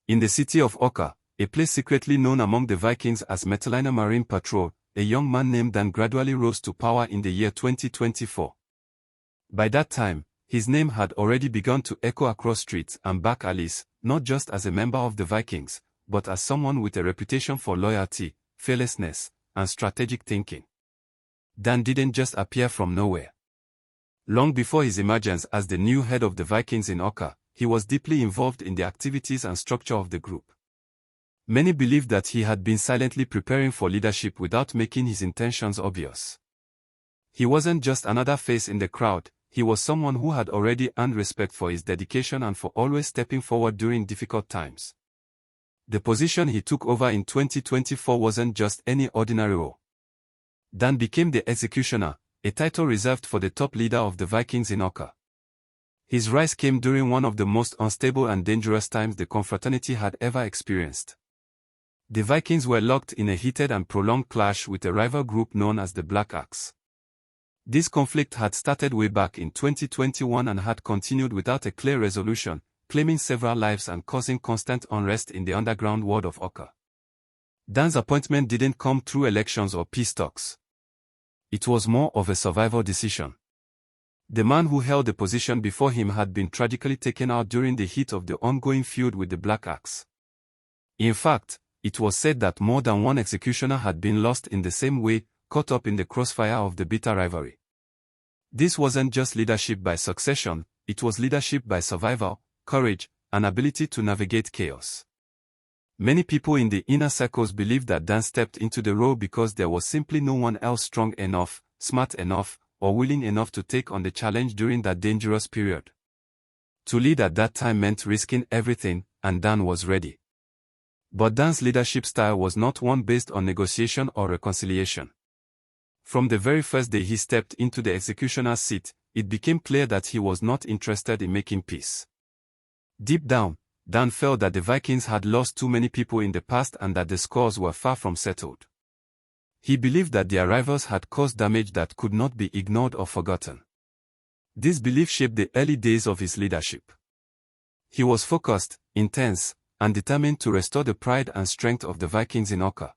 In the city of Awka, a place secretly known among the Vikings as Metalina Marine Patrol, a young man named Dan gradually rose to power in the year 2024. By that time, his name had already begun to echo across streets and back alleys, not just as a member of the Vikings, but as someone with a reputation for loyalty, fearlessness, and strategic thinking. Dan didn't just appear from nowhere. Long before his emergence as the new head of the Vikings in Awka, he was deeply involved in the activities and structure of the group. Many believed that he had been silently preparing for leadership without making his intentions obvious. He wasn't just another face in the crowd, he was someone who had already earned respect for his dedication and for always stepping forward during difficult times. The position he took over in 2024 wasn't just any ordinary role. Dan became the Executioner, a title reserved for the top leader of the Vikings in Awka. His rise came during one of the most unstable and dangerous times the Confraternity had ever experienced. The Vikings were locked in a heated and prolonged clash with a rival group known as the Black Axe. This conflict had started way back in 2021 and had continued without a clear resolution, claiming several lives and causing constant unrest in the underground world of Awka. Dan's appointment didn't come through elections or peace talks. It was more of a survival decision. The man who held the position before him had been tragically taken out during the heat of the ongoing feud with the Black Axe. In fact, it was said that more than one executioner had been lost in the same way, caught up in the crossfire of the bitter rivalry. This wasn't just leadership by succession, it was leadership by survival, courage, and ability to navigate chaos. Many people in the inner circles believed that Dan stepped into the role because there was simply no one else strong enough, smart enough, or willing enough to take on the challenge during that dangerous period. To lead at that time meant risking everything, and Dan was ready. But Dan's leadership style was not one based on negotiation or reconciliation. From the very first day he stepped into the executioner's seat, it became clear that he was not interested in making peace. Deep down, Dan felt that the Vikings had lost too many people in the past and that the scores were far from settled. He believed that their rivals had caused damage that could not be ignored or forgotten. This belief shaped the early days of his leadership. He was focused, intense, and determined to restore the pride and strength of the Vikings in Awka.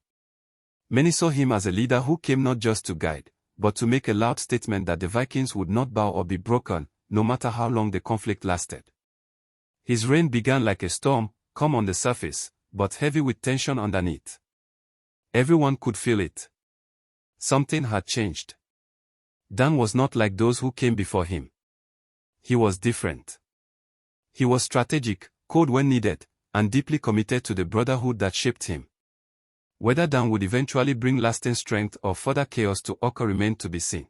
Many saw him as a leader who came not just to guide, but to make a loud statement that the Vikings would not bow or be broken, no matter how long the conflict lasted. His reign began like a storm, calm on the surface, but heavy with tension underneath. Everyone could feel it. Something had changed. Dan was not like those who came before him. He was different. He was strategic, cold when needed, and deeply committed to the brotherhood that shaped him. Whether Dan would eventually bring lasting strength or further chaos to Awka remained to be seen.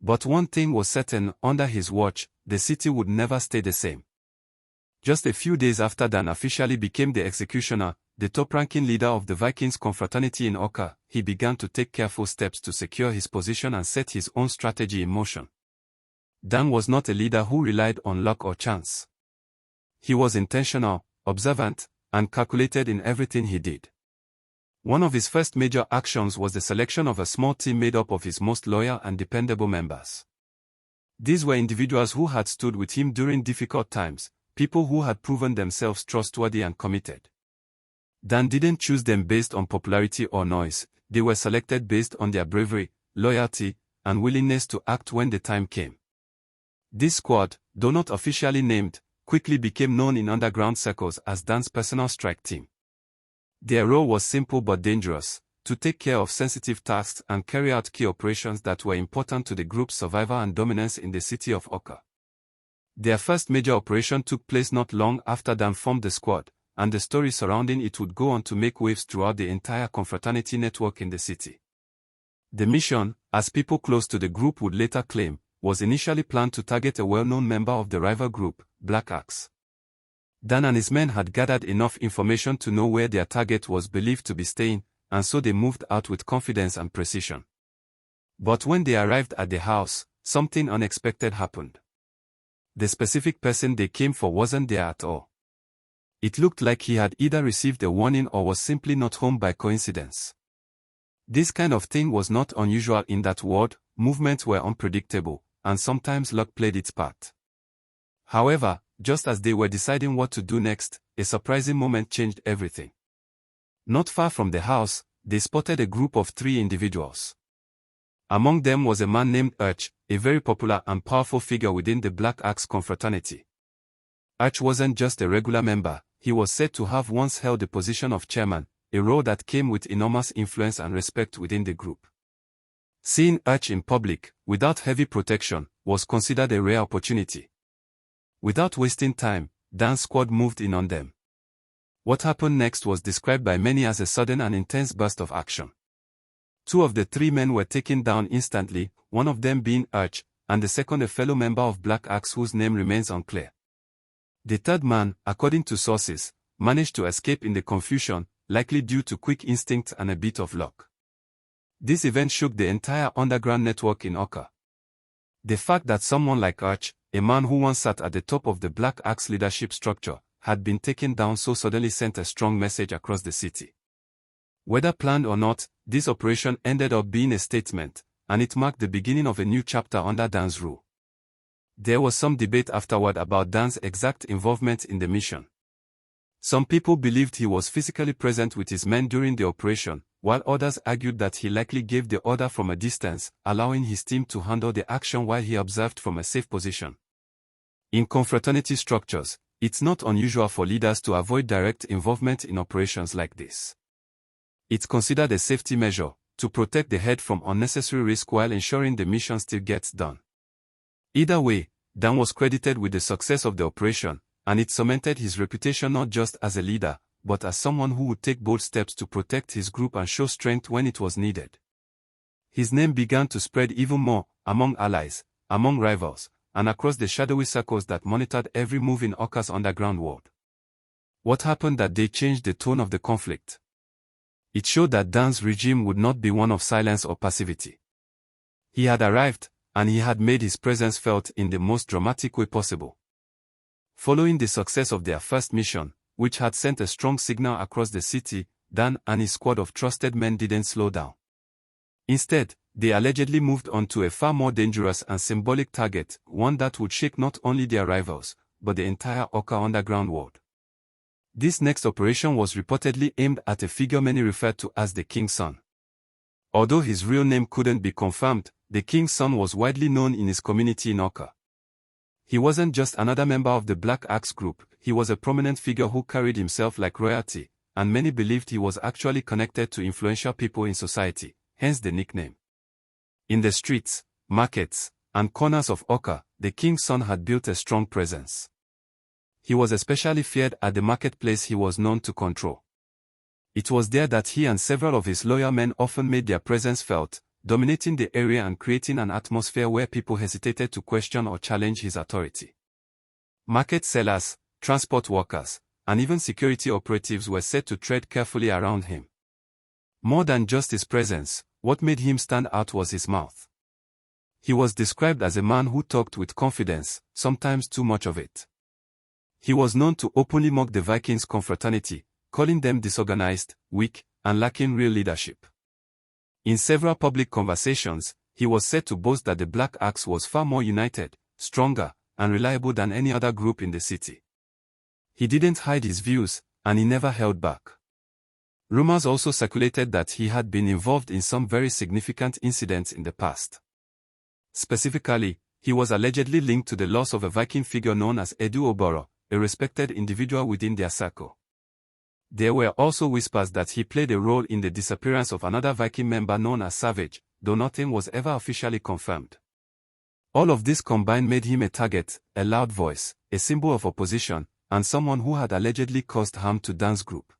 But one thing was certain: under his watch, the city would never stay the same. Just a few days after Dan officially became the executioner, the top-ranking leader of the Vikings Confraternity in Awka, he began to take careful steps to secure his position and set his own strategy in motion. Dan was not a leader who relied on luck or chance. He was intentional, observant, and calculated in everything he did. One of his first major actions was the selection of a small team made up of his most loyal and dependable members. These were individuals who had stood with him during difficult times, people who had proven themselves trustworthy and committed. Dan didn't choose them based on popularity or noise, they were selected based on their bravery, loyalty, and willingness to act when the time came. This squad, though not officially named, quickly became known in underground circles as Dan's personal strike team. Their role was simple but dangerous: to take care of sensitive tasks and carry out key operations that were important to the group's survival and dominance in the city of Awka. Their first major operation took place not long after Dan formed the squad, and the story surrounding it would go on to make waves throughout the entire Confraternity network in the city. The mission, as people close to the group would later claim, was initially planned to target a well-known member of the rival group, Black Axe. Dan and his men had gathered enough information to know where their target was believed to be staying, and so they moved out with confidence and precision. But when they arrived at the house, something unexpected happened. The specific person they came for wasn't there at all. It looked like he had either received a warning or was simply not home by coincidence. This kind of thing was not unusual in that world. Movements were unpredictable, and sometimes luck played its part. However, just as they were deciding what to do next, a surprising moment changed everything. Not far from the house, they spotted a group of 3 individuals. Among them was a man named Urch, a very popular and powerful figure within the Black Axe Confraternity. Urch wasn't just a regular member, he was said to have once held the position of chairman, a role that came with enormous influence and respect within the group. Seeing Urch in public, without heavy protection, was considered a rare opportunity. Without wasting time, Dan's squad moved in on them. What happened next was described by many as a sudden and intense burst of action. 2 of the 3 men were taken down instantly, one of them being Urch, and the second a fellow member of Black Axe whose name remains unclear. The third man, according to sources, managed to escape in the confusion, likely due to quick instinct and a bit of luck. This event shook the entire underground network in Awka. The fact that someone like Urch, a man who once sat at the top of the Black Axe leadership structure, had been taken down so suddenly sent a strong message across the city. Whether planned or not, this operation ended up being a statement, and it marked the beginning of a new chapter under Dan's rule. There was some debate afterward about Dan's exact involvement in the mission. Some people believed he was physically present with his men during the operation, while others argued that he likely gave the order from a distance, allowing his team to handle the action while he observed from a safe position. In confraternity structures, it's not unusual for leaders to avoid direct involvement in operations like this. It's considered a safety measure, to protect the head from unnecessary risk while ensuring the mission still gets done. Either way, Dan was credited with the success of the operation, and it cemented his reputation not just as a leader, but as someone who would take bold steps to protect his group and show strength when it was needed. His name began to spread even more, among allies, among rivals, and across the shadowy circles that monitored every move in Awka's underground world. What happened that day changed the tone of the conflict. It showed that Dan's regime would not be one of silence or passivity. He had arrived, and he had made his presence felt in the most dramatic way possible. Following the success of their first mission, which had sent a strong signal across the city, Dan and his squad of trusted men didn't slow down. Instead, they allegedly moved on to a far more dangerous and symbolic target, one that would shake not only their rivals, but the entire Awka underground world. This next operation was reportedly aimed at a figure many referred to as the King's Son. Although his real name couldn't be confirmed, the King's Son was widely known in his community in Awka. He wasn't just another member of the Black Axe group, he was a prominent figure who carried himself like royalty, and many believed he was actually connected to influential people in society, hence the nickname. In the streets, markets, and corners of Awka, the King's Son had built a strong presence. He was especially feared at the marketplace he was known to control. It was there that he and several of his loyal men often made their presence felt, dominating the area and creating an atmosphere where people hesitated to question or challenge his authority. Market sellers, transport workers, and even security operatives were said to tread carefully around him. More than just his presence, what made him stand out was his mouth. He was described as a man who talked with confidence, sometimes too much of it. He was known to openly mock the Vikings confraternity, calling them disorganized, weak, and lacking real leadership. In several public conversations, he was said to boast that the Black Axe was far more united, stronger, and reliable than any other group in the city. He didn't hide his views, and he never held back. Rumors also circulated that he had been involved in some very significant incidents in the past. Specifically, he was allegedly linked to the loss of a Viking figure known as Edu Oboro, a respected individual within their circle. There were also whispers that he played a role in the disappearance of another Viking member known as Savage, though nothing was ever officially confirmed. All of this combined made him a target, a loud voice, a symbol of opposition, and someone who had allegedly caused harm to Dan's group.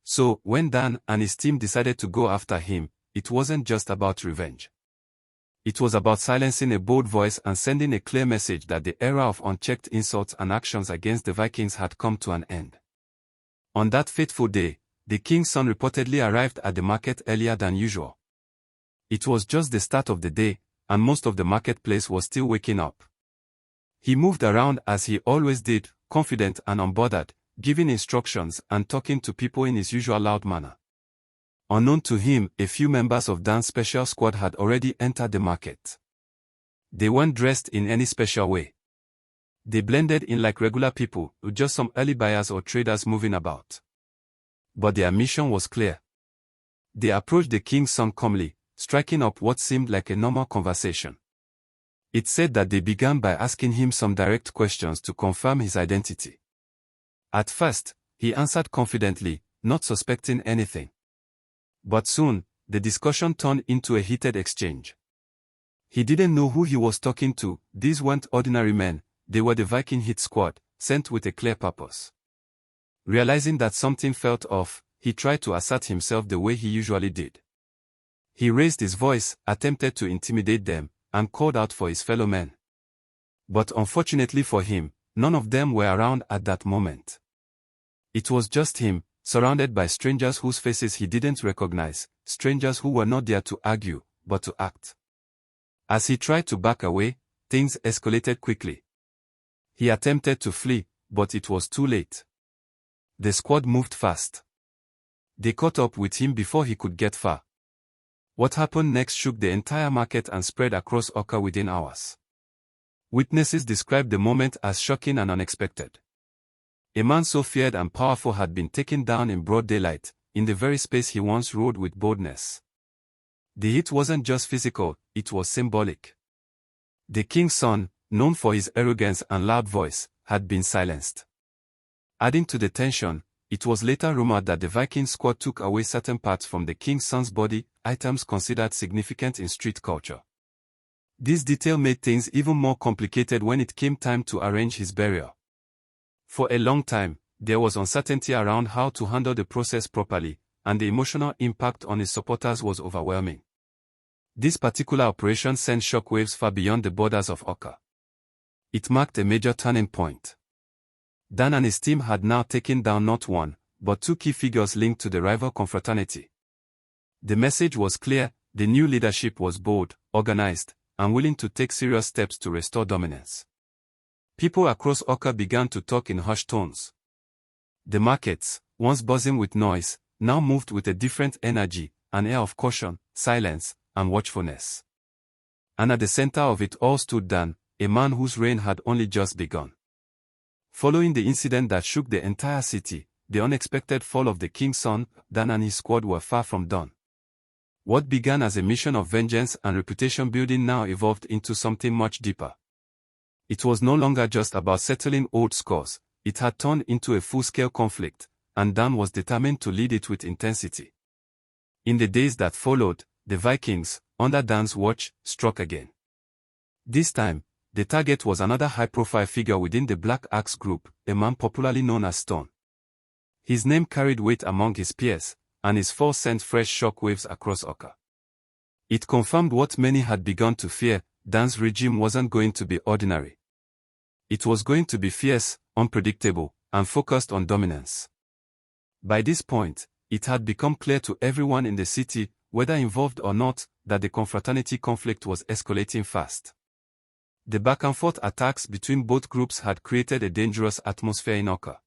So, when Dan and his team decided to go after him, it wasn't just about revenge. It was about silencing a bold voice and sending a clear message that the era of unchecked insults and actions against the Vikings had come to an end. On that fateful day, the King's Son reportedly arrived at the market earlier than usual. It was just the start of the day, and most of the marketplace was still waking up. He moved around as he always did, confident and unbothered, giving instructions and talking to people in his usual loud manner. Unknown to him, a few members of Dan's special squad had already entered the market. They weren't dressed in any special way. They blended in like regular people, with just some early buyers or traders moving about. But their mission was clear. They approached the king's son calmly, striking up what seemed like a normal conversation. It said that they began by asking him some direct questions to confirm his identity. At first, he answered confidently, not suspecting anything. But soon, the discussion turned into a heated exchange. He didn't know who he was talking to. These weren't ordinary men, they were the Viking hit squad, sent with a clear purpose. Realizing that something felt off, he tried to assert himself the way he usually did. He raised his voice, attempted to intimidate them, and called out for his fellow men. But unfortunately for him, none of them were around at that moment. It was just him, surrounded by strangers whose faces he didn't recognize, strangers who were not there to argue, but to act. As he tried to back away, things escalated quickly. He attempted to flee, but it was too late. The squad moved fast. They caught up with him before he could get far. What happened next shook the entire market and spread across Awka within hours. Witnesses described the moment as shocking and unexpected. A man so feared and powerful had been taken down in broad daylight, in the very space he once rode with boldness. The hit wasn't just physical, it was symbolic. The king's son, known for his arrogance and loud voice, had been silenced. Adding to the tension, it was later rumored that the Viking squad took away certain parts from the king's son's body, items considered significant in street culture. This detail made things even more complicated when it came time to arrange his burial. For a long time, there was uncertainty around how to handle the process properly, and the emotional impact on his supporters was overwhelming. This particular operation sent shockwaves far beyond the borders of Awka. It marked a major turning point. Dan and his team had now taken down not one, but two key figures linked to the rival Confraternity. The message was clear: the new leadership was bold, organized, and willing to take serious steps to restore dominance. People across Awka began to talk in hushed tones. The markets, once buzzing with noise, now moved with a different energy, an air of caution, silence, and watchfulness. And at the center of it all stood Dan, a man whose reign had only just begun. Following the incident that shook the entire city, the unexpected fall of the king's son, Dan and his squad were far from done. What began as a mission of vengeance and reputation building now evolved into something much deeper. It was no longer just about settling old scores, it had turned into a full-scale conflict, and Dan was determined to lead it with intensity. In the days that followed, the Vikings, under Dan's watch, struck again. This time, the target was another high-profile figure within the Black Axe group, a man popularly known as Stone. His name carried weight among his peers, and his fall sent fresh shockwaves across Awka. It confirmed what many had begun to fear: Dan's regime wasn't going to be ordinary. It was going to be fierce, unpredictable, and focused on dominance. By this point, it had become clear to everyone in the city, whether involved or not, that the Confraternity conflict was escalating fast. The back-and-forth attacks between both groups had created a dangerous atmosphere in Awka.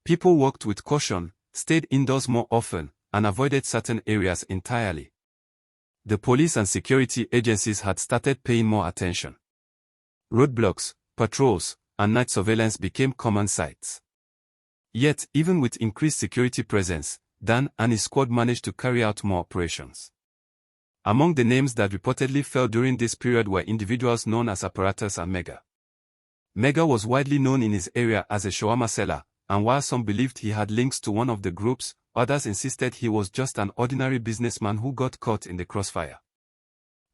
People walked with caution, stayed indoors more often, and avoided certain areas entirely. The police and security agencies had started paying more attention. Roadblocks, patrols, and night surveillance became common sights. Yet, even with increased security presence, Dan and his squad managed to carry out more operations. Among the names that reportedly fell during this period were individuals known as Apparatus and Mega. Mega was widely known in his area as a shawarma seller, and while some believed he had links to one of the groups, others insisted he was just an ordinary businessman who got caught in the crossfire.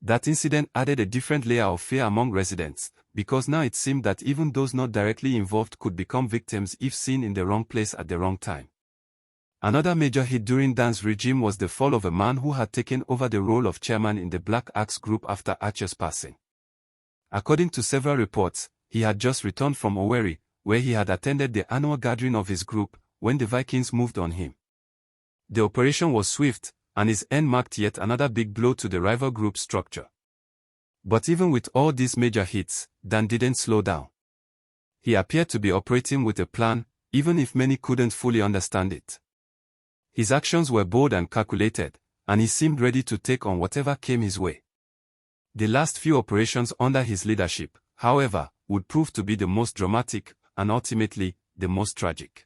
That incident added a different layer of fear among residents, because now it seemed that even those not directly involved could become victims if seen in the wrong place at the wrong time. Another major hit during Dan's regime was the fall of a man who had taken over the role of chairman in the Black Axe group after Urch's passing. According to several reports, he had just returned from Owerri, where he had attended the annual gathering of his group, when the Vikings moved on him. The operation was swift, and his end marked yet another big blow to the rival group's structure. But even with all these major hits, Dan didn't slow down. He appeared to be operating with a plan, even if many couldn't fully understand it. His actions were bold and calculated, and he seemed ready to take on whatever came his way. The last few operations under his leadership, however, would prove to be the most dramatic, and ultimately, the most tragic.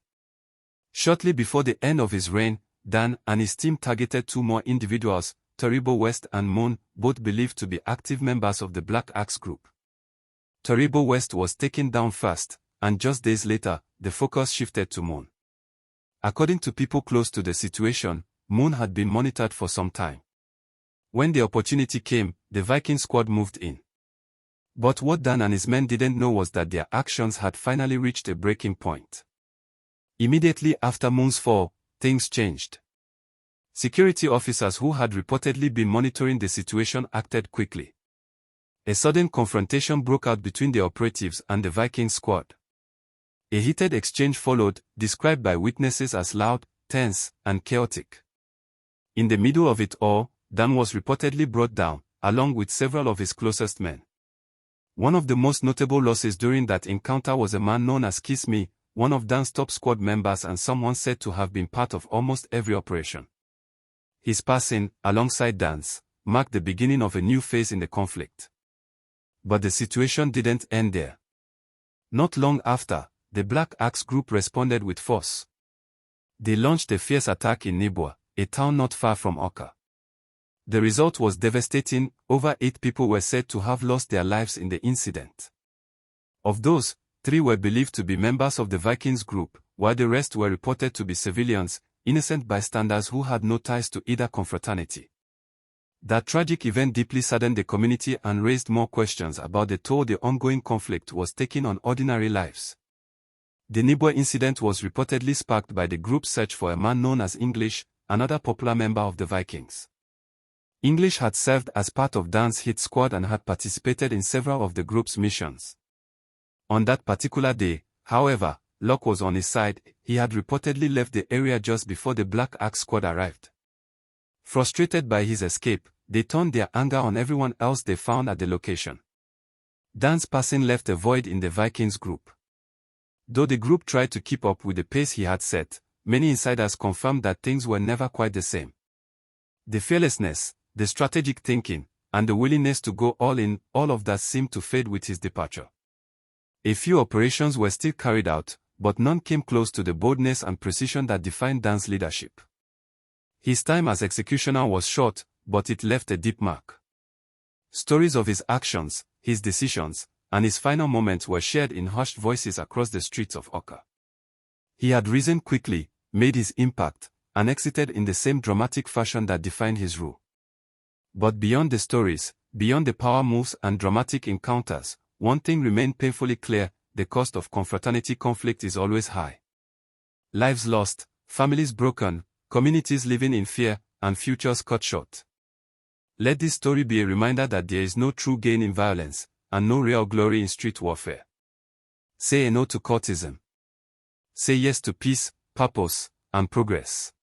Shortly before the end of his reign, Dan and his team targeted two more individuals, Toribo West and Moon, both believed to be active members of the Black Axe group. Toribo West was taken down first, and just days later, the focus shifted to Moon. According to people close to the situation, Moon had been monitored for some time. When the opportunity came, the Viking squad moved in. But what Dan and his men didn't know was that their actions had finally reached a breaking point. Immediately after Moon's fall, things changed. Security officers who had reportedly been monitoring the situation acted quickly. A sudden confrontation broke out between the operatives and the Viking squad. A heated exchange followed, described by witnesses as loud, tense, and chaotic. In the middle of it all, Dan was reportedly brought down, along with several of his closest men. One of the most notable losses during that encounter was a man known as Kiss Me, one of Dan's top squad members and someone said to have been part of almost every operation. His passing, alongside Dan's, marked the beginning of a new phase in the conflict. But the situation didn't end there. Not long after, the Black Axe group responded with force. They launched a fierce attack in Nibwa, a town not far from Awka. The result was devastating. Over 8 people were said to have lost their lives in the incident. Of those, 3 were believed to be members of the Vikings group, while the rest were reported to be civilians, innocent bystanders who had no ties to either confraternity. That tragic event deeply saddened the community and raised more questions about the toll the ongoing conflict was taking on ordinary lives. The Nibwa incident was reportedly sparked by the group's search for a man known as English, another popular member of the Vikings. English had served as part of Dan's hit squad and had participated in several of the group's missions. On that particular day, however, luck was on his side. He had reportedly left the area just before the Black Axe squad arrived. Frustrated by his escape, they turned their anger on everyone else they found at the location. Dan's passing left a void in the Vikings group. Though the group tried to keep up with the pace he had set, many insiders confirmed that things were never quite the same. The fearlessness, the strategic thinking, and the willingness to go all in, all of that seemed to fade with his departure. A few operations were still carried out, but none came close to the boldness and precision that defined Dan's leadership. His time as executioner was short, but it left a deep mark. Stories of his actions, his decisions, and his final moments were shared in hushed voices across the streets of Awka. He had risen quickly, made his impact, and exited in the same dramatic fashion that defined his rule. But beyond the stories, beyond the power moves and dramatic encounters, one thing remained painfully clear: the cost of confraternity conflict is always high. Lives lost, families broken, communities living in fear, and futures cut short. Let this story be a reminder that there is no true gain in violence, and no real glory in street warfare. Say a no to cultism. Say yes to peace, purpose, and progress.